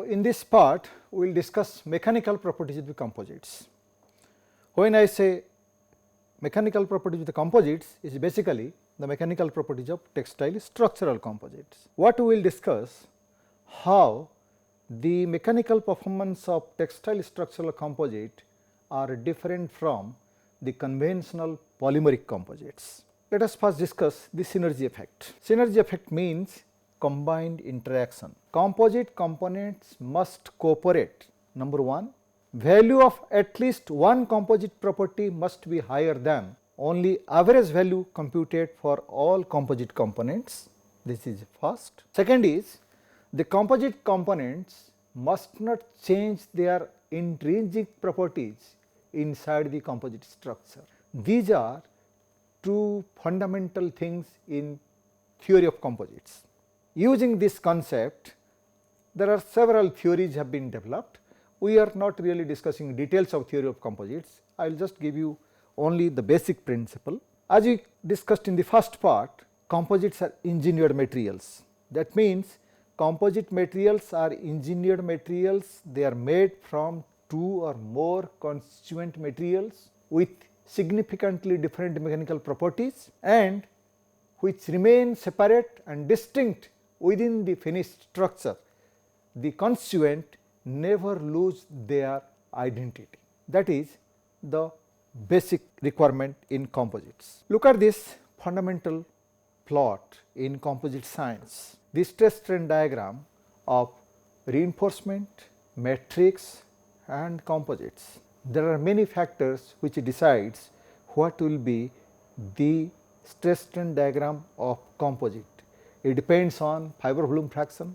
in this part we will discuss mechanical properties of the composites. When I say mechanical properties of the composites, is basically the mechanical properties of textile structural composites. What we will discuss, how the mechanical performance of textile structural composite are different from the conventional polymeric composites. Let us first discuss the synergy effect. Synergy effect means combined interaction. Composite components must cooperate. Number 1, value of at least one composite property must be higher than only average value computed for all composite components. This is first. Second is, the composite components must not change their intrinsic properties inside the composite structure. These are two fundamental things in theory of composites. Using this concept, there are several theories have been developed. We are not really discussing details of theory of composites. I will just give you only the basic principle. As we discussed in the first part, composites are engineered materials. That means composite materials are engineered materials. They are made from two or more constituent materials with significantly different mechanical properties and which remain separate and distinct within the finished structure. The constituent never lose their identity. That is the basic requirement in composites. Look at this fundamental plot in composite science. The stress strain diagram of reinforcement, matrix and composites. There are many factors which decides what will be the stress strain diagram of composite. It depends on fiber volume fraction,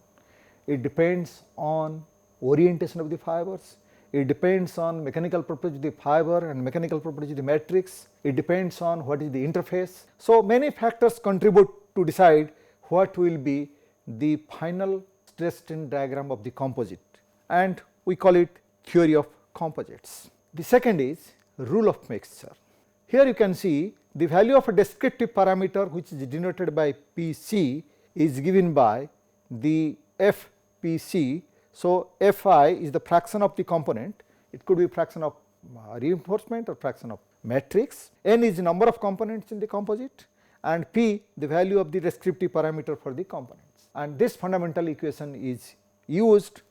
it depends on orientation of the fibers, it depends on mechanical properties of the fiber and mechanical properties of the matrix, it depends on what is the interface. So, many factors contribute to decide what will be the final stress strain diagram of the composite, and we call it theory of composites. The second is rule of mixture. Here you can see the value of a descriptive parameter which is denoted by Pc is given by the Fpc. So, Fi is the fraction of the component, it could be fraction of reinforcement or fraction of matrix, n is the number of components in the composite and P the value of the descriptive parameter for the components, and this fundamental equation is used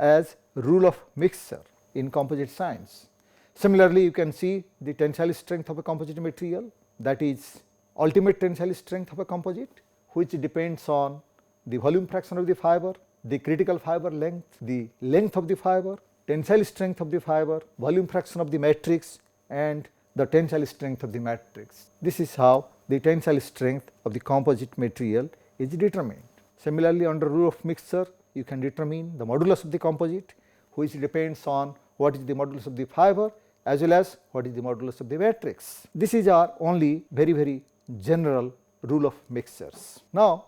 as rule of mixture in composite science. Similarly, you can see the tensile strength of a composite material, that is ultimate tensile strength of a composite, which depends on the volume fraction of the fiber, the critical fiber length, the length of the fiber, tensile strength of the fiber, volume fraction of the matrix and the tensile strength of the matrix. This is how the tensile strength of the composite material is determined. Similarly, under rule of mixture, you can determine the modulus of the composite, which depends on what is the modulus of the fiber as well as what is the modulus of the matrix. This is our only very general rule of mixtures. Now,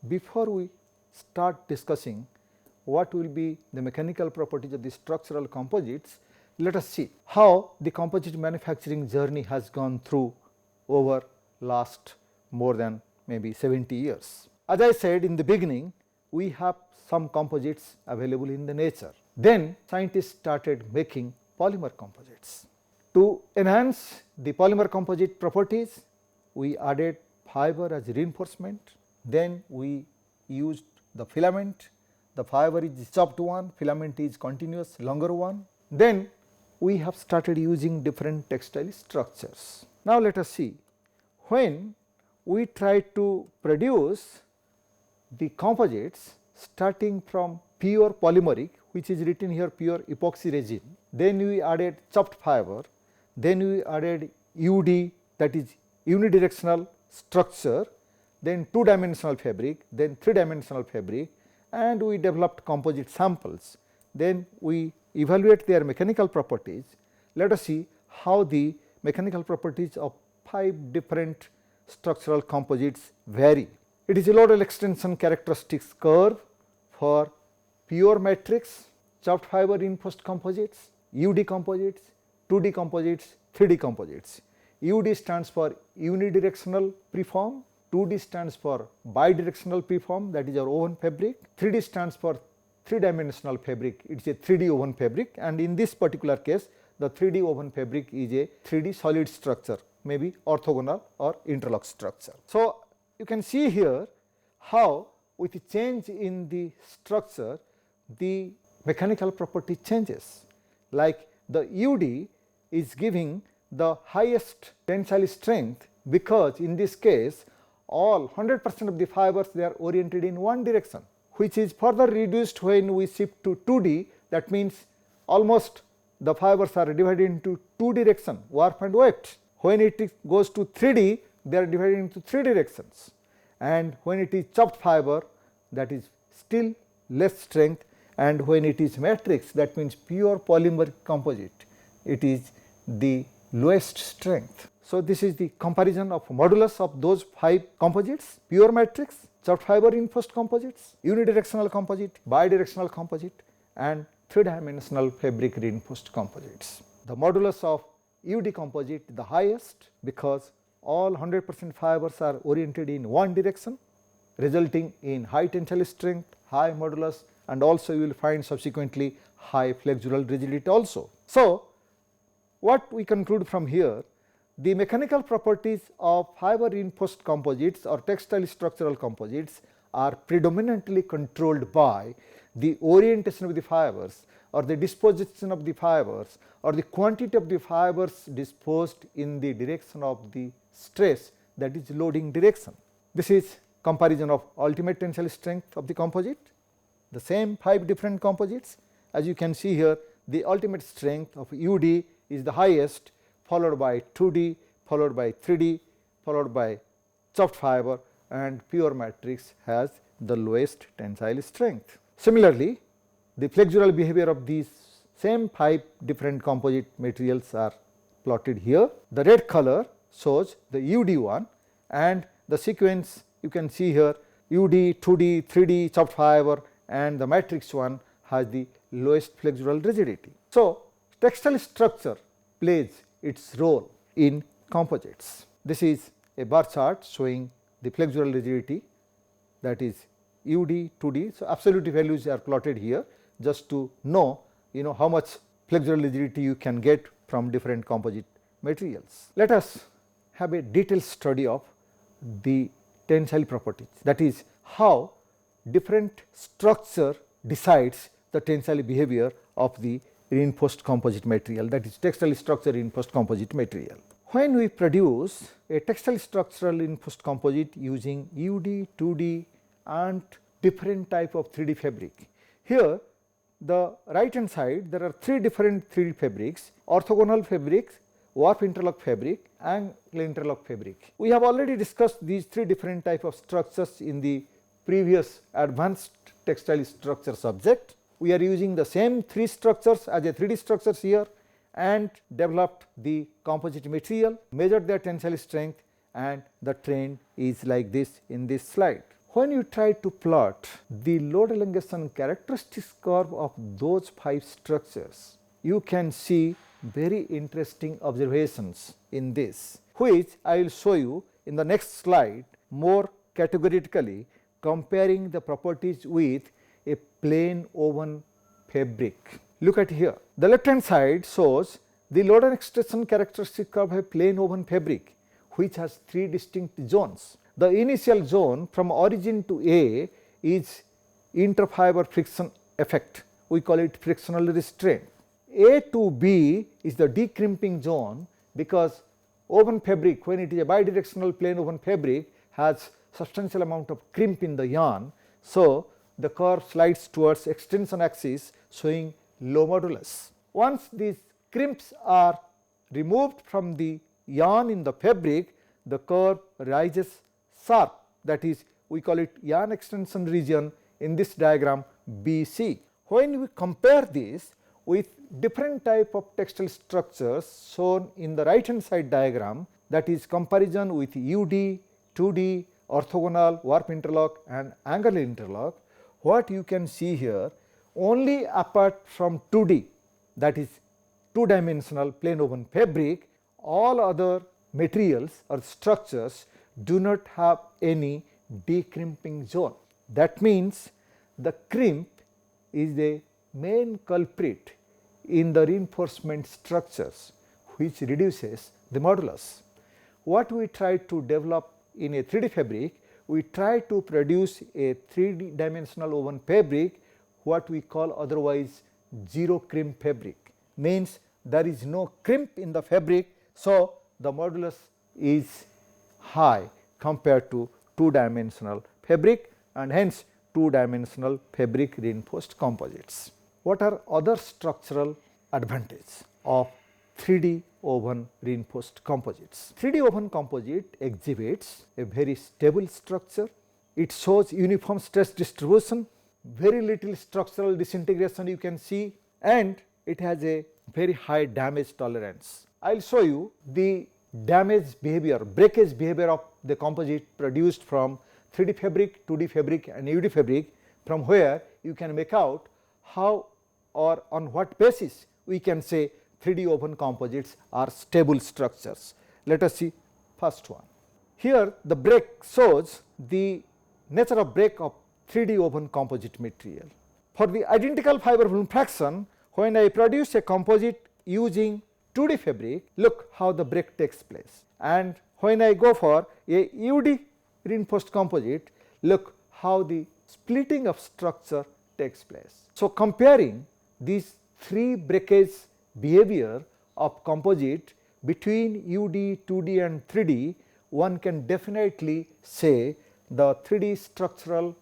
before we start discussing what will be the mechanical properties of the structural composites, let us see how the composite manufacturing journey has gone through over last more than maybe 70 years. As I said in the beginning, we have some composites available in the nature. Then scientists started making polymer composites. To enhance the polymer composite properties, we added fiber as reinforcement. Then we used the filament. The fiber is chopped one, filament is continuous longer one. Then we have started using different textile structures. Now let us see, when we try to produce the composites starting from pure polymeric, which is written here pure epoxy resin, then we added chopped fiber, then we added UD, that is unidirectional structure, then 2-dimensional fabric, then 3-dimensional fabric, and we developed composite samples. Then we evaluate their mechanical properties. Let us see how the mechanical properties of 5 different structural composites vary. It is a load extension characteristics curve for pure matrix, chopped fiber reinforced composites, UD composites, 2D composites, 3D composites. UD stands for unidirectional preform, 2D stands for bidirectional preform, that is our woven fabric, 3D stands for 3-dimensional fabric, it is a 3D woven fabric, and in this particular case the 3D woven fabric is a 3D solid structure, maybe orthogonal or interlock structure. So, you can see here how with the change in the structure the mechanical property changes, like the UD is giving the highest tensile strength because in this case all 100% of the fibers they are oriented in one direction, which is further reduced when we shift to 2D. That means almost the fibers are divided into two directions, warp and weft. When it goes to 3D, they are divided into three directions, and when it is chopped fiber, that is still less strength, and when it is matrix, that means pure polymer composite, it is the lowest strength. So, this is the comparison of modulus of those 5 composites: pure matrix, chopped fiber reinforced composites, unidirectional composite, bidirectional composite, and 3-dimensional fabric reinforced composites. The modulus of UD composite is the highest because all 100% fibers are oriented in one direction, resulting in high tensile strength, high modulus, and also you will find subsequently high flexural rigidity also. So, what we conclude from here, the mechanical properties of fiber reinforced composites or textile structural composites are predominantly controlled by the orientation of the fibers or the disposition of the fibers or the quantity of the fibers disposed in the direction of the stress, that is loading direction. This is comparison of ultimate tensile strength of the composite, the same 5 different composites. As you can see here, the ultimate strength of UD is the highest, followed by 2D, followed by 3D, followed by chopped fiber, and pure matrix has the lowest tensile strength. Similarly, the flexural behavior of these same 5 different composite materials are plotted here. The red color shows the UD one, and the sequence you can see here UD, 2D, 3D, chopped fiber, and the matrix one has the lowest flexural rigidity. So, textile structure plays its role in composites. This is a bar chart showing the flexural rigidity, that is UD, 2D. So, absolute values are plotted here just to know how much flexural rigidity you can get from different composite materials. Let us have a detailed study of the tensile properties, that is how different structure decides the tensile behavior of the reinforced composite material, that is textile structure reinforced composite material. When we produce a textile structural reinforced composite using UD, 2D and different type of 3D fabric, here the right hand side there are 3 different 3D fabrics: orthogonal fabrics, warp interlock fabric, and interlock fabric. We have already discussed these 3 different type of structures in the previous advanced textile structure subject. We are using the same 3 structures as a 3D structures here and developed the composite material, measured their tensile strength, and the trend is like this in this slide. When you try to plot the load elongation characteristics curve of those 5 structures, you can see very interesting observations in this, which I will show you in the next slide more categorically, comparing the properties with a plain woven fabric. Look at here. The left hand side shows the load and extension characteristic of a plain woven fabric, which has 3 distinct zones. The initial zone from origin to A is interfiber friction effect. We call it frictional restraint. A to B is the decrimping zone, because woven fabric, when it is a bidirectional plain woven fabric, has substantial amount of crimp in the yarn. So, the curve slides towards extension axis, showing low modulus. Once these crimps are removed from the yarn in the fabric, the curve rises sharp, that is we call it yarn extension region in this diagram BC. When we compare this with different type of textile structures shown in the right hand side diagram, that is comparison with UD, 2D, orthogonal, warp interlock and angular interlock, what you can see here, only apart from 2D, that is 2-dimensional plain woven fabric, all other materials or structures do not have any decrimping zone. That means the crimp is the main culprit in the reinforcement structures which reduces the modulus. What we try to develop in a 3D fabric, we try to produce a 3D dimensional woven fabric, what we call otherwise zero crimp fabric, means there is no crimp in the fabric, so the modulus is high compared to 2-dimensional fabric, and hence 2-dimensional fabric reinforced composites. What are other structural advantages of 3D woven reinforced composites? 3D woven composite exhibits a very stable structure, it shows uniform stress distribution, very little structural disintegration you can see, and it has a very high damage tolerance. I will show you the damage behavior, breakage behavior of the composite produced from 3D fabric, 2D fabric and UD fabric, from where you can make out how or on what basis we can say 3D woven composites are stable structures. Let us see first one. Here the break shows the nature of break of 3D woven composite material. For the identical fiber volume fraction, when I produce a composite using 2D fabric, look how the break takes place, and when I go for a UD reinforced composite, look how the splitting of structure takes place. So, comparing these three breakage behavior of composite between UD, 2D and 3D, one can definitely say the 3D structural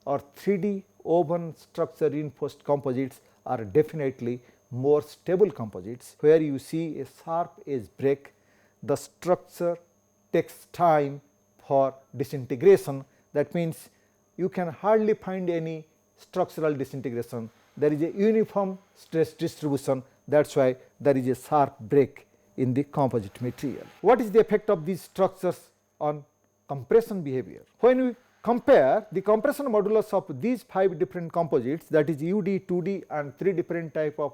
or 3D woven structure reinforced composites are definitely more stable composites, where you see a sharp edge break, the structure takes time for disintegration. That means you can hardly find any structural disintegration, there is a uniform stress distribution, that is why there is a sharp break in the composite material. What is the effect of these structures on compression behavior? When we compare the compression modulus of these 5 different composites, that is UD, 2D and 3 different type of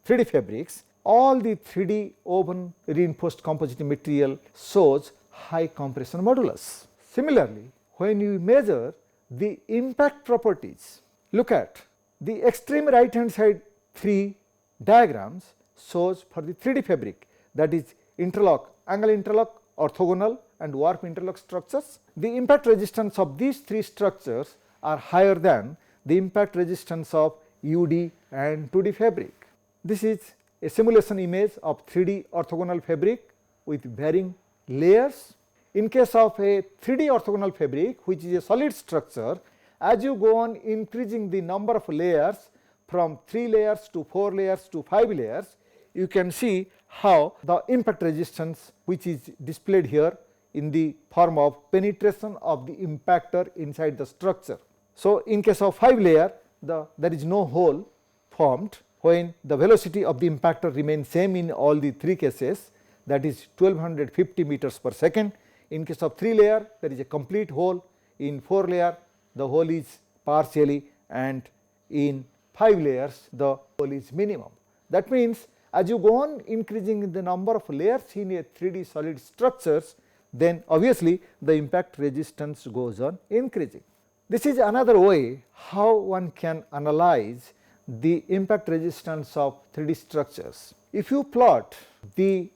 3D fabrics, all the 3D woven reinforced composite material shows high compression modulus. Similarly, when you measure the impact properties, look at the extreme right hand side 3 diagrams shows for the 3D fabric, that is interlock, angle interlock, orthogonal and warp interlock structures. The impact resistance of these 3 structures are higher than the impact resistance of UD and 2D fabric. This is a simulation image of 3D orthogonal fabric with varying layers. In case of a 3D orthogonal fabric, which is a solid structure, as you go on increasing the number of layers from 3 layers to 4 layers to 5 layers, you can see how the impact resistance, which is displayed here in the form of penetration of the impactor inside the structure. So, in case of 5 layer, there is no hole formed when the velocity of the impactor remains same in all the 3 cases, that is 1250 meters per second. In case of 3 layer, there is a complete hole. In 4 layer, the hole is partially, and in 5 layers, the hole is minimum. That means, as you go on increasing the number of layers in a 3D solid structures, then obviously the impact resistance goes on increasing. This is another way how one can analyze the impact resistance of 3D structures. If you plot the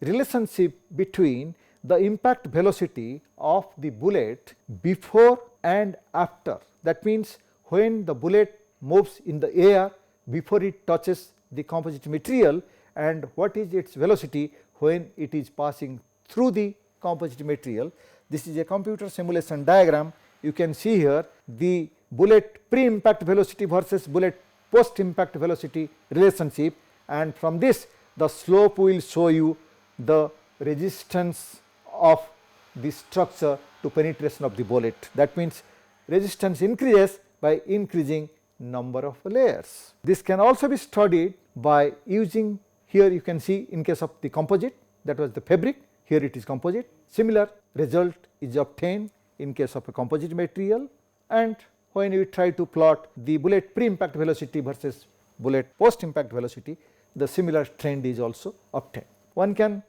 relationship between the impact velocity of the bullet before and after, that means when the bullet moves in the air before it touches the composite material, and what is its velocity when it is passing through the composite material. This is a computer simulation diagram. You can see here the bullet pre-impact velocity versus bullet post-impact velocity relationship, and from this the slope will show you the resistance of the structure to penetration of the bullet. That means resistance increases by increasing number of layers. This can also be studied by using, here you can see in case of the composite, that was the fabric, here it is composite. Similar result is obtained in case of a composite material, and when you try to plot the bullet pre-impact velocity versus bullet post-impact velocity, the similar trend is also obtained. One can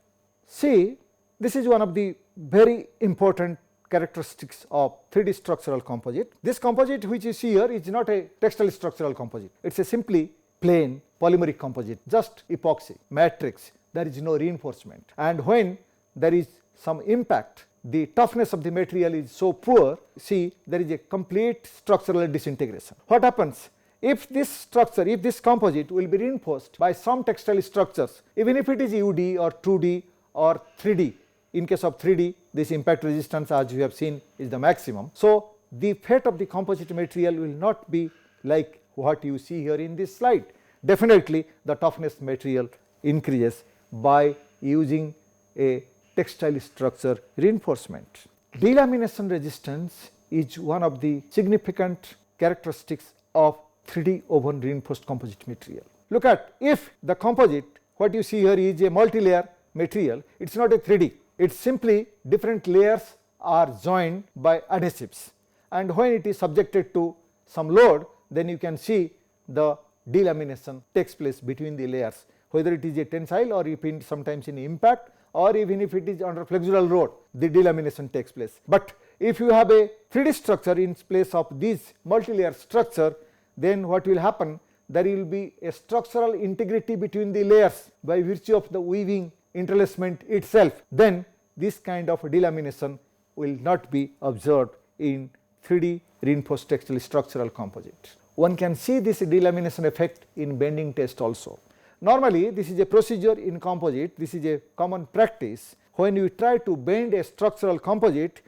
see this is one of the very important characteristics of 3D structural composite. This composite which you see here is not a textile structural composite. It is a simply plain polymeric composite, just epoxy, matrix, there is no reinforcement. And when there is some impact, the toughness of the material is so poor, see there is a complete structural disintegration. What happens? If this structure, if this composite will be reinforced by some textile structures, even if it is UD or 2D or 3D, in case of 3D, this impact resistance as you have seen is the maximum. So, the fate of the composite material will not be like what you see here in this slide. Definitely, the toughness material increases by using a textile structure reinforcement. Delamination resistance is one of the significant characteristics of 3D oven reinforced composite material. Look at, if the composite, what you see here is a multi-layer material, it is not a 3D, it is simply different layers are joined by adhesives, and when it is subjected to some load, then you can see the delamination takes place between the layers, whether it is a tensile or if in sometimes in impact, or even if it is under flexural load, the delamination takes place. But if you have a 3D structure in place of this multi-layer structure, then what will happen? There will be a structural integrity between the layers by virtue of the weaving interlacement itself. Then this kind of delamination will not be observed in 3D reinforced textile structural composite. One can see this delamination effect in bending test also. Normally, this is a procedure in composite, this is a common practice. When you try to bend a structural composite,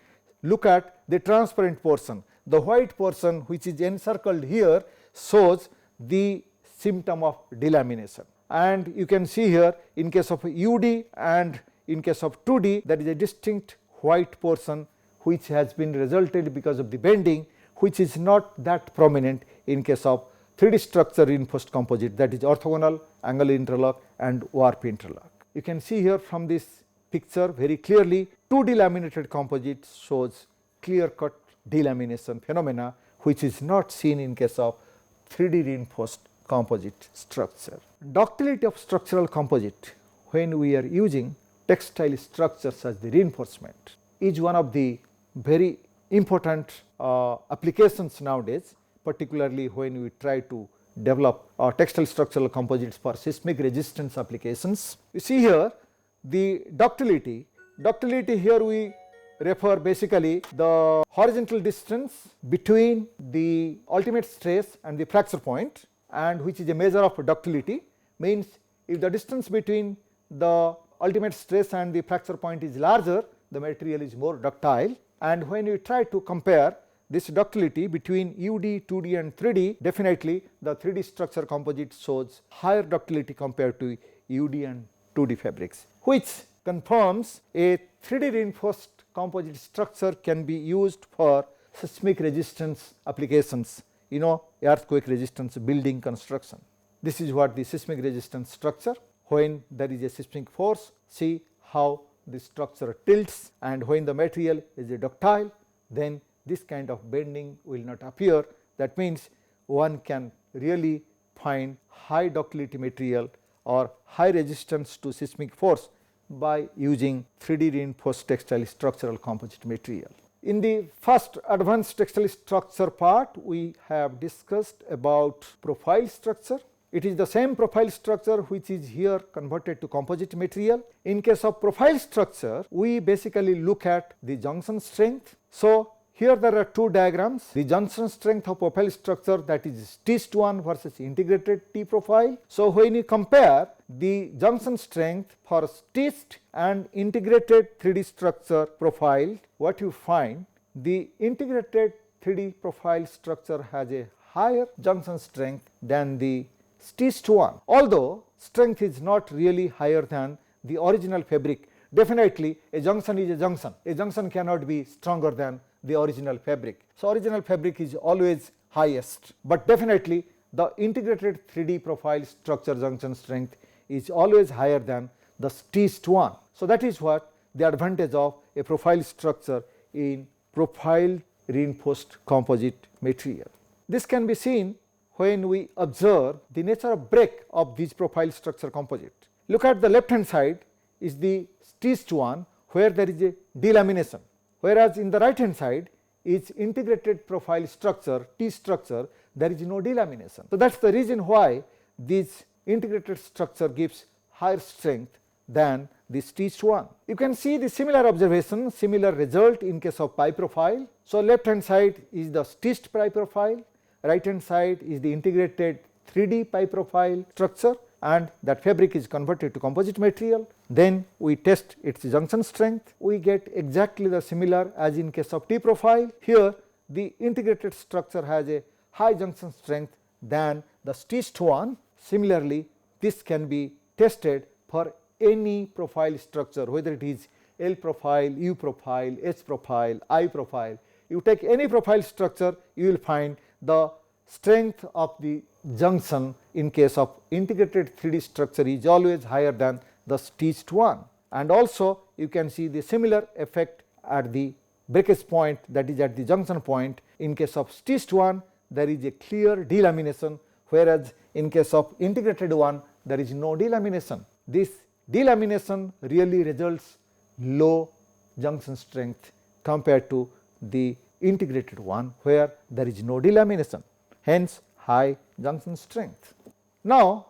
look at the transparent portion. The white portion which is encircled here shows the symptom of delamination. And you can see here in case of UD and in case of 2D, there is a distinct white portion which has been resulted because of the bending, which is not that prominent in case of 3D structure reinforced composite, that is orthogonal, angle interlock and warp interlock. You can see here from this picture very clearly, 2D laminated composite shows clear cut delamination phenomena, which is not seen in case of 3D reinforced composite structure. Ductility of structural composite when we are using textile structures as the reinforcement is one of the very important applications nowadays, particularly when we try to develop textile structural composites for seismic resistance applications. You see here the ductility. Ductility here we refer basically the horizontal distance between the ultimate stress and the fracture point, and which is a measure of ductility, means if the distance between the ultimate stress and the fracture point is larger, the material is more ductile. And when you try to compare this ductility between UD, 2D and 3D, definitely the 3D structure composite shows higher ductility compared to UD and 2D fabrics, which confirms a 3D reinforced composite structure can be used for seismic resistance applications, earthquake resistance building construction. This is what the seismic resistance structure. When there is a seismic force, see how the structure tilts, and when the material is a ductile, then this kind of bending will not appear. That means one can really find high ductility material or high resistance to seismic force by using 3D reinforced textile structural composite material. In the first advanced textile structure part, we have discussed about profile structure. It is the same profile structure which is here converted to composite material. In case of profile structure, we basically look at the junction strength. So, here there are two diagrams, the junction strength of profile structure, that is stitched one versus integrated T profile. So, when you compare the junction strength for stitched and integrated 3D structure profile, what you find, the integrated 3D profile structure has a higher junction strength than the stitched one, although strength is not really higher than the original fabric. Definitely a junction is a junction cannot be stronger than the original fabric. So, original fabric is always highest, but definitely the integrated 3D profile structure junction strength is always higher than the stitched one. So, that is what the advantage of a profile structure in profile reinforced composite material. This can be seen when we observe the nature of break of this profile structure composite. Look at the left hand side is the stitched one, where there is a delamination. whereas in the right hand side is integrated profile structure, T structure, there is no delamination. So that is the reason why this integrated structure gives higher strength than the stitched one. You can see the similar observation, similar result in case of pi profile. So left hand side is the stitched pi profile, right hand side is the integrated 3D pi profile structure, and that fabric is converted to composite material. Then we test its junction strength. We get exactly the similar as in case of T profile. Here the integrated structure has a high junction strength than the stitched one. Similarly, this can be tested for any profile structure, whether it is L profile, U profile, H profile, I profile. You take any profile structure, you will find the strength of the junction in case of integrated 3D structure is always higher than the stitched one. And also you can see the similar effect at the breakage point, that is at the junction point. In case of stitched one, there is a clear delamination, whereas in case of integrated one, there is no delamination. This delamination really results low junction strength compared to the integrated one, where there is no delamination, hence high junction strength. Now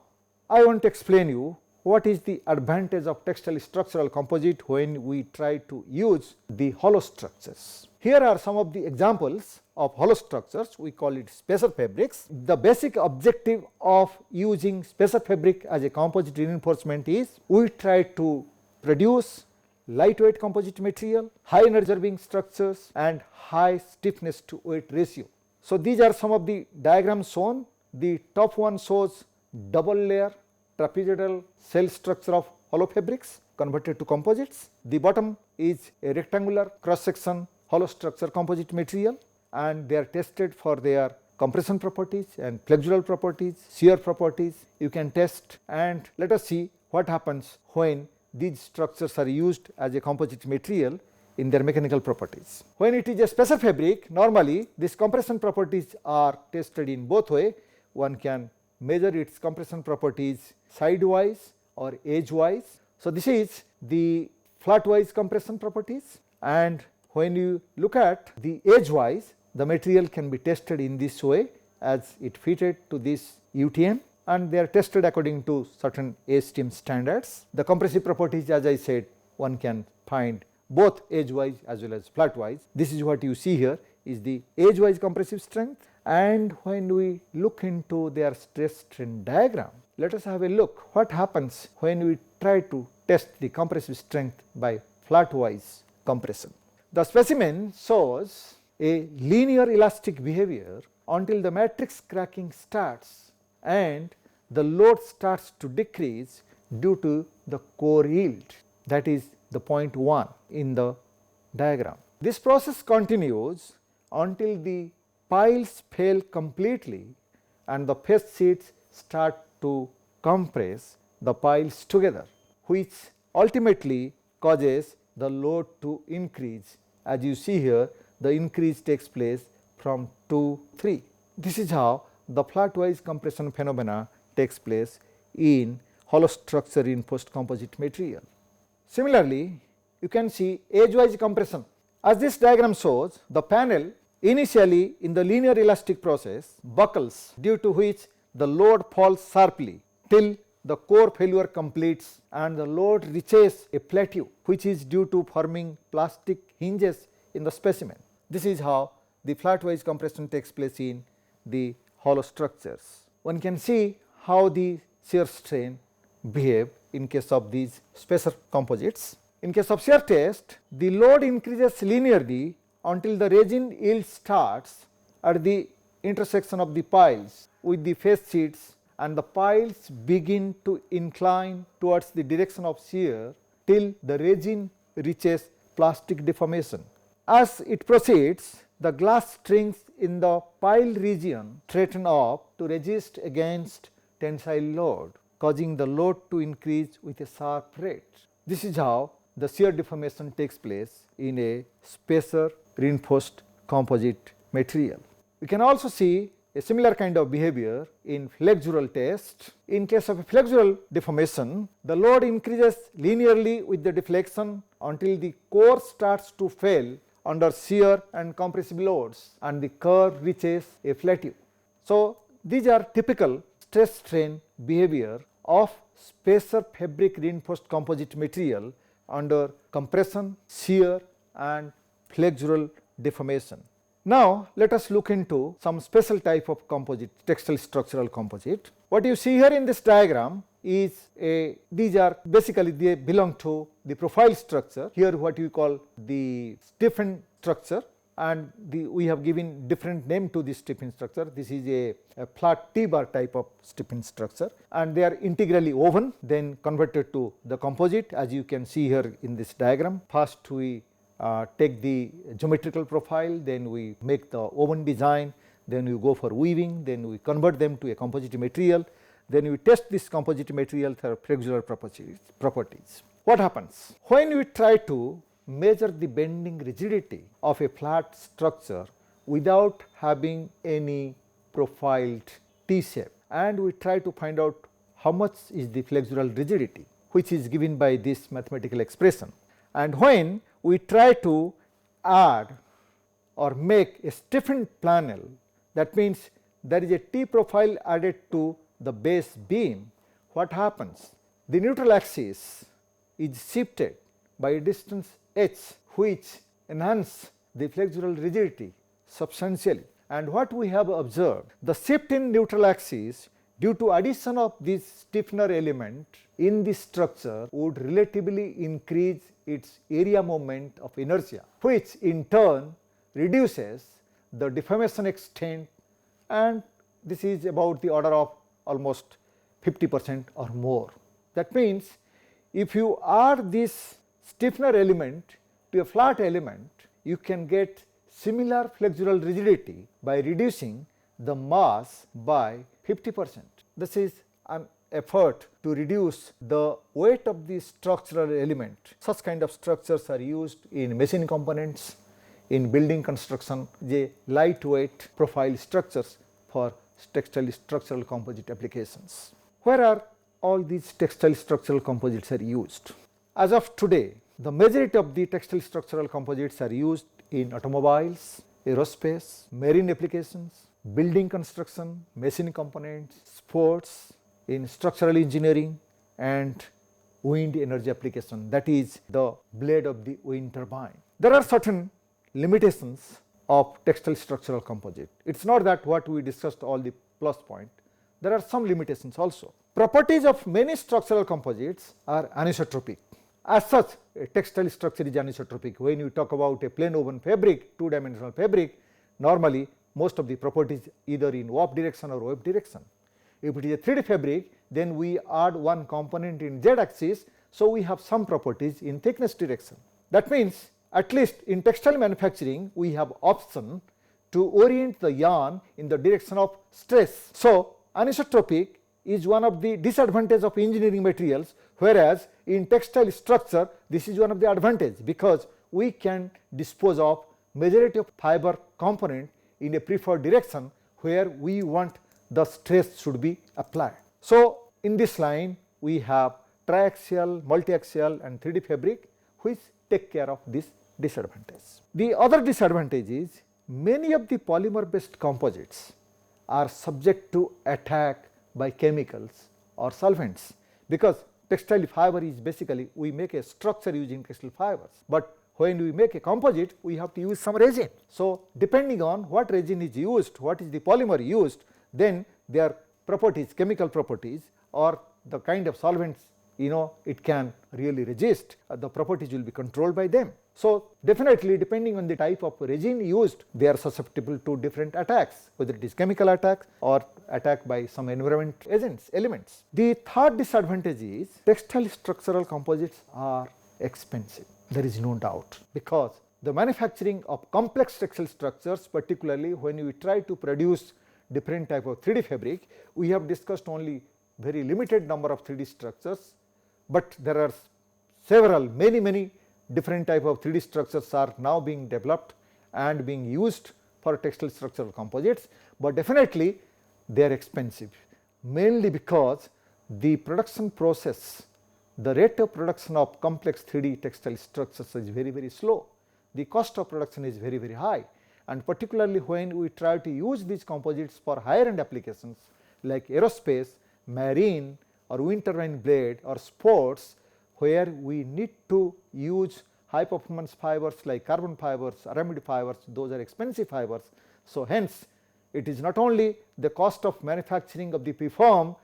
I want to explain you what is the advantage of textile structural composite when we try to use the hollow structures. Here are some of the examples of hollow structures. We call it spacer fabrics. The basic objective of using spacer fabric as a composite reinforcement is we try to produce lightweight composite material, high energy absorbing structures, and high stiffness to weight ratio. So these are some of the diagrams shown. The top one shows double layer trapezoidal cell structure of hollow fabrics converted to composites. The bottom is a rectangular cross section hollow structure composite material, and they are tested for their compression properties and flexural properties, shear properties. You can test, and let us see what happens when these structures are used as a composite material in their mechanical properties. When it is a spacer fabric, normally these compression properties are tested in both ways. One can measure its compression properties sidewise or edgewise. So this is the flatwise compression properties, and when you look at the edgewise, the material can be tested in this way as it fitted to this UTM, and they are tested according to certain ASTM standards. The compressive properties, as I said, one can find both edgewise as well as flatwise. This is what you see here is the edgewise compressive strength. And when we look into their stress strain diagram, let us have a look what happens when we try to test the compressive strength by flatwise compression. The specimen shows a linear elastic behavior until the matrix cracking starts and the load starts to decrease due to the core yield, that is the point 1 in the diagram. This process continues until the piles fail completely and the face sheets start to compress the piles together, which ultimately causes the load to increase. As you see here, the increase takes place from 2 to 3. This is how the flatwise compression phenomena takes place in hollow structure reinforced composite material. Similarly, you can see edgewise compression. As this diagram shows, the panel initially in the linear elastic process buckles, due to which the load falls sharply till the core failure completes and the load reaches a plateau, which is due to forming plastic hinges in the specimen. This is how the flatwise compression takes place in the hollow structures. One can see how the shear strain behave in case of these spacer composites. In case of shear test, the load increases linearly until the resin yield starts at the intersection of the piles with the face sheets, and the piles begin to incline towards the direction of shear till the resin reaches plastic deformation. As it proceeds, the glass strings in the pile region straighten up to resist against tensile load, causing the load to increase with a sharp rate. This is how the shear deformation takes place in a spacer reinforced composite material. We can also see a similar kind of behavior in flexural test. In case of a flexural deformation, the load increases linearly with the deflection until the core starts to fail under shear and compressive loads, and the curve reaches a plateau. So, these are typical stress strain behavior of spacer fabric reinforced composite material under compression, shear and flexural deformation. Now, let us look into some special type of composite, textile structural composite. What you see here in this diagram is these are basically they belong to the profile structure. Here what you call the stiffened structure, and we have given different name to this stiffened structure. This is a flat T-bar type of stiffened structure, and they are integrally woven then converted to the composite, as you can see here in this diagram. First we take the geometrical profile, then we make the woven design, then we go for weaving, then we convert them to a composite material, then we test this composite material for flexural properties. What happens? When we try to measure the bending rigidity of a flat structure without having any profiled T-shape, and we try to find out how much is the flexural rigidity, which is given by this mathematical expression, and when we try to add or make a stiffened planel, that means there is a T profile added to the base beam, what happens? The neutral axis is shifted by a distance h, which enhance the flexural rigidity substantially. And what we have observed, the shift in neutral axis due to addition of this stiffener element in the structure would relatively increase its area moment of inertia, which in turn reduces the deformation extent, and this is about the order of almost 50% or more. That means, if you add this stiffener element to a flat element, you can get similar flexural rigidity by reducing the mass by 50%. This is an effort to reduce the weight of the structural element. Such kind of structures are used in machine components, in building construction, the lightweight profile structures for textile structural composite applications. Where are all these textile structural composites are used? As of today, the majority of the textile structural composites are used in automobiles, aerospace, marine applications, building construction, machine components, sports, in structural engineering and wind energy application, that is the blade of the wind turbine. There are certain limitations of textile structural composite. It is not that what we discussed all the plus point, there are some limitations also. Properties of many structural composites are anisotropic. As such, a textile structure is anisotropic. When you talk about a plain woven fabric, two-dimensional fabric, normally most of the properties either in warp direction or wave direction. If it is a 3D fabric, then we add one component in z axis, so we have some properties in thickness direction. That means at least in textile manufacturing we have option to orient the yarn in the direction of stress. So anisotropic is one of the disadvantages of engineering materials, whereas in textile structure this is one of the advantage, because we can dispose of majority of fiber component in a preferred direction where we want the stress should be applied. So in this line we have triaxial, multiaxial and 3D fabric which take care of this disadvantage. The other disadvantage is many of the polymer based composites are subject to attack by chemicals or solvents, because textile fiber is basically we make a structure using textile fibers, but when we make a composite we have to use some resin. So depending on what resin is used, what is the polymer used, then their properties, chemical properties or the kind of solvents it can really resist, the properties will be controlled by them. So definitely depending on the type of resin used, they are susceptible to different attacks, whether it is chemical attack or attack by some environment agents, elements. The third disadvantage is textile structural composites are expensive. There is no doubt, because the manufacturing of complex textile structures, particularly when we try to produce different type of 3D fabric, we have discussed only very limited number of 3D structures, but there are several many different type of 3D structures are now being developed and being used for textile structural composites, but definitely they are expensive, mainly because the production process, the rate of production of complex 3D textile structures is very slow. the cost of production is very, very high, and particularly when we try to use these composites for higher end applications like aerospace, marine or wind turbine blade or sports, where we need to use high performance fibers like carbon fibers, aramid fibers, those are expensive fibers. So, hence it is not only the cost of manufacturing of the preform,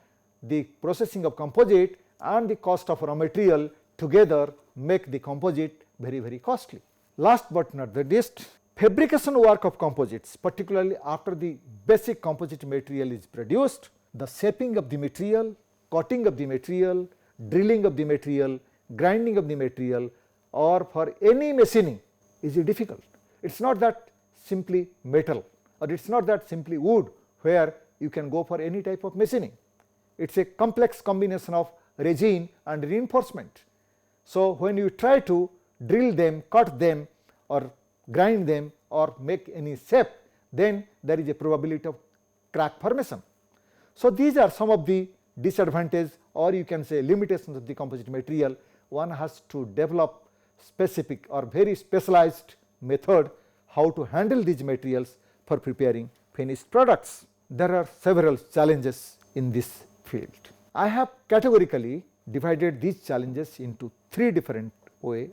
the processing of composite and the cost of raw material together make the composite very, very costly. Last but not the least, fabrication work of composites, particularly after the basic composite material is produced, the shaping of the material, cutting of the material, drilling of the material, grinding of the material, or for any machining is difficult. It is not that simply metal, or it is not that simply wood where you can go for any type of machining. It is a complex combination of resin and reinforcement. So, when you try to drill them, cut them or grind them or make any shape, then there is a probability of crack formation. So, these are some of the disadvantages, or you can say limitations of the composite material. One has to develop specific or very specialized method how to handle these materials for preparing finished products. There are several challenges in this field. I have categorically divided these challenges into three different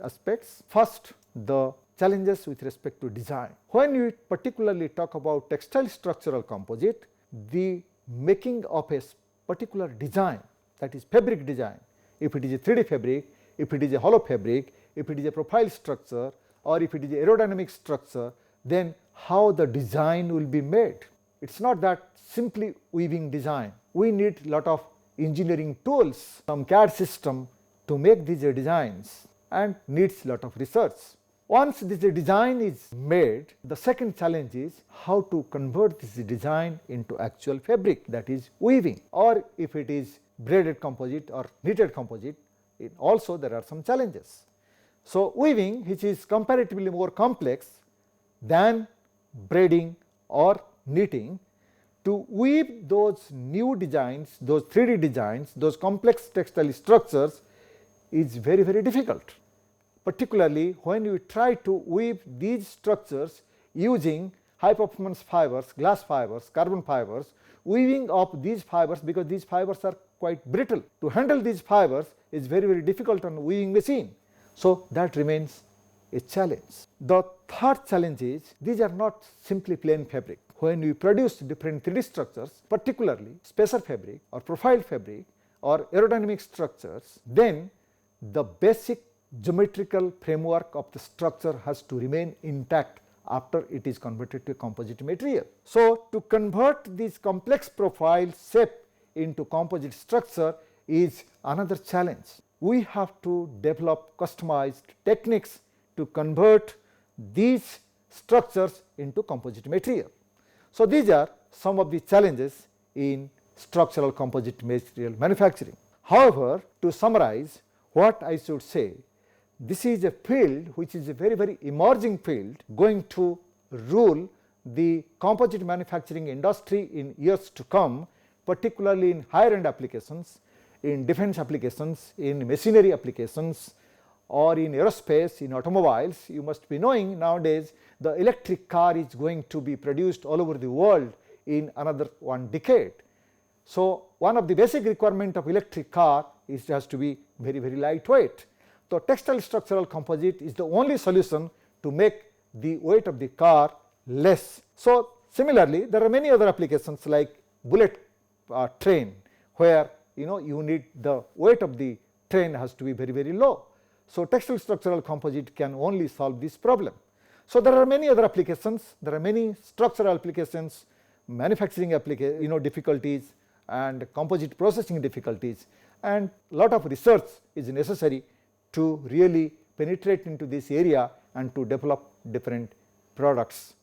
aspects. First, the challenges with respect to design. When we particularly talk about textile structural composite, the making of a particular design, that is fabric design, if it is a 3D fabric, if it is a hollow fabric, if it is a profile structure, or if it is a aerodynamic structure, then how the design will be made. It is not that simply weaving design. We need lot of engineering tools, some CAD system to make these designs, and needs lot of research. Once this design is made, the second challenge is how to convert this design into actual fabric, that is weaving, or if it is braided composite or knitted composite, also there are some challenges. So, weaving, which is comparatively more complex than braiding or knitting, to weave those new designs, those 3D designs, those complex textile structures is very, very difficult. Particularly when you try to weave these structures using high performance fibers, glass fibers, carbon fibers, weaving of these fibers, because these fibers are quite brittle. To handle these fibers is very, very difficult on weaving machine. So, that remains a challenge. The third challenge is these are not simply plain fabric. When we produce different 3D structures, particularly spacer fabric or profile fabric or aerodynamic structures, then the basic geometrical framework of the structure has to remain intact after it is converted to a composite material. So, to convert this complex profile shape into composite structure is another challenge. We have to develop customized techniques to convert these structures into composite material. So, these are some of the challenges in structural composite material manufacturing. However, to summarize what I should say, this is a field which is a very, very emerging field going to rule the composite manufacturing industry in years to come, particularly in higher end applications, in defense applications, in machinery applications, or in aerospace, in automobiles. You must be knowing nowadays the electric car is going to be produced all over the world in another 1 decade. So, one of the basic requirement of electric car is it has to be very, very lightweight. So, textile structural composite is the only solution to make the weight of the car less. So, similarly, there are many other applications like bullet train, where you need the weight of the train has to be very, very low. So, textile structural composite can only solve this problem. So, there are many other applications, there are many structural applications, manufacturing difficulties and composite processing difficulties, and lot of research is necessary to really penetrate into this area and to develop different products.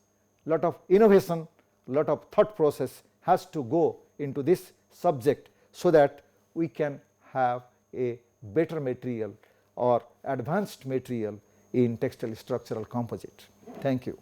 Lot of innovation, lot of thought process has to go into this subject so that we can have a better material or advanced material in textile structural composite. Thank you.